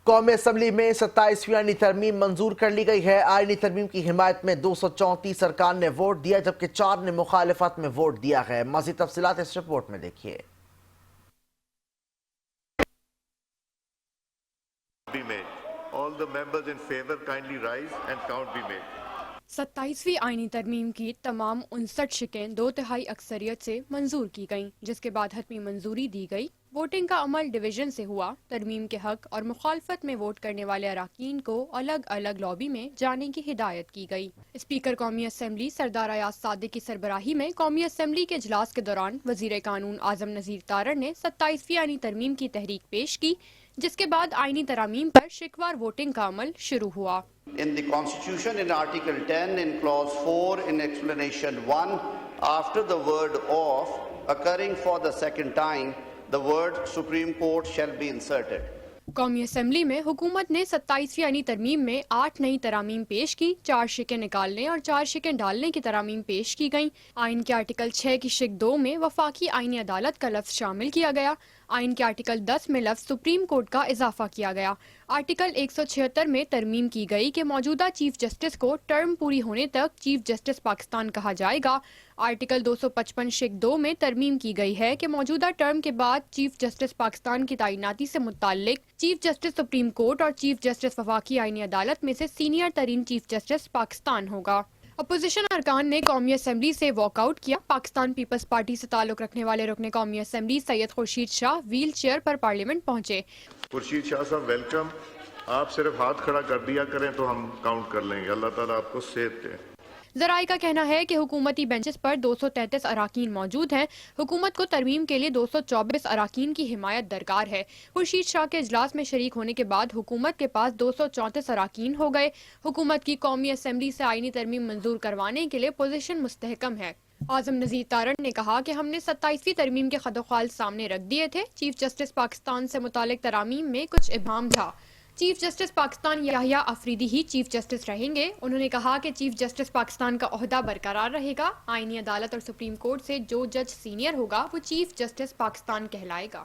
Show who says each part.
Speaker 1: قومی اسمبلی میں 27ویں آئینی ترمیم منظور کر لی گئی ہے۔ آئینی ترمیم کی حمایت میں 234 ارکان نے ووٹ دیا جبکہ 4 نے مخالفت میں ووٹ دیا ہے۔ مزید تفصیلات اس رپورٹ میں دیکھیے۔
Speaker 2: All the members in favor kindly rise and count be made.
Speaker 3: 27ویں آئینی ترمیم کی تمام 59 شقیں 2/3 اکثریت سے منظور کی گئیں، جس کے بعد حتمی منظوری دی گئی۔ ووٹنگ کا عمل ڈویژن سے ہوا۔ ترمیم کے حق اور مخالفت میں ووٹ کرنے والے اراکین کو الگ الگ لابی میں جانے کی ہدایت کی گئی۔ اسپیکر قومی اسمبلی سردار ایاز صادق کی سربراہی میں قومی اسمبلی کے اجلاس کے دوران وزیر قانون اعظم نذیر تارڑ نے 27ویں آئینی ترمیم کی تحریک پیش کی، جس کے بعد آئینی ترامیم پر شکوار ووٹنگ کا عمل شروع ہوا۔
Speaker 4: In the Constitution, in Article 10, in Clause 4, in Explanation 1, after the word "of" occurring for the second time, the word "Supreme Court" shall be inserted.
Speaker 3: قومی اسمبلی میں حکومت نے 27ویں آئینی ترمیم میں 8 نئی ترامیم پیش کی۔ 4 شقیں نکالنے اور 4 شقیں ڈالنے کی ترامیم پیش کی گئیں۔ آئین کے آرٹیکل 6 کی شق 2 میں وفاقی آئینی عدالت کا لفظ شامل کیا گیا۔ آئین کے آرٹیکل 10 میں لفظ سپریم کورٹ کا اضافہ کیا گیا۔ آرٹیکل 176 میں ترمیم کی گئی کہ موجودہ چیف جسٹس کو ٹرم پوری ہونے تک چیف جسٹس پاکستان کہا جائے گا۔ آرٹیکل 255 شق 2 میں ترمیم کی گئی ہے کہ موجودہ ٹرم کے بعد چیف جسٹس پاکستان کی تعیناتی سے متعلق چیف جسٹس سپریم کورٹ اور چیف جسٹس وفاقی آئینی عدالت میں سے سینئر ترین چیف جسٹس پاکستان ہوگا۔ اپوزیشن ارکان نے قومی اسمبلی سے واک آؤٹ کیا۔ پاکستان پیپلز پارٹی سے تعلق رکھنے والے رکن قومی اسمبلی سید خورشید شاہ ویل چیئر پر پارلیمنٹ پہنچے۔
Speaker 2: خورشید شاہ صاحب ویلکم۔ آپ صرف ہاتھ کھڑا کر دیا کریں تو ہم کاؤنٹ کر لیں گے۔ اللہ تعالیٰ آپ کو صحت دے۔
Speaker 3: ذرائع کا کہنا ہے کہ حکومتی بینچز پر 233 اراکین موجود ہیں۔ حکومت کو ترمیم کے لیے 224 اراکین کی حمایت درکار ہے۔ خورشید شاہ کے اجلاس میں شریک ہونے کے بعد حکومت کے پاس 234 اراکین ہو گئے۔ حکومت کی قومی اسمبلی سے آئینی ترمیم منظور کروانے کے لیے پوزیشن مستحکم ہے۔ اعظم نذیر تارڑ نے کہا کہ ہم نے 27ویں ترمیم کے خدوخال سامنے رکھ دیے تھے۔ چیف جسٹس پاکستان سے متعلق ترامیم میں کچھ ابہام تھا۔ چیف جسٹس پاکستان یحییٰ آفریدی ہی چیف جسٹس رہیں گے۔ انہوں نے کہا کہ چیف جسٹس پاکستان کا عہدہ برقرار رہے گا۔ آئینی عدالت اور سپریم کورٹ سے جو جج سینئر ہوگا وہ چیف جسٹس پاکستان کہلائے گا۔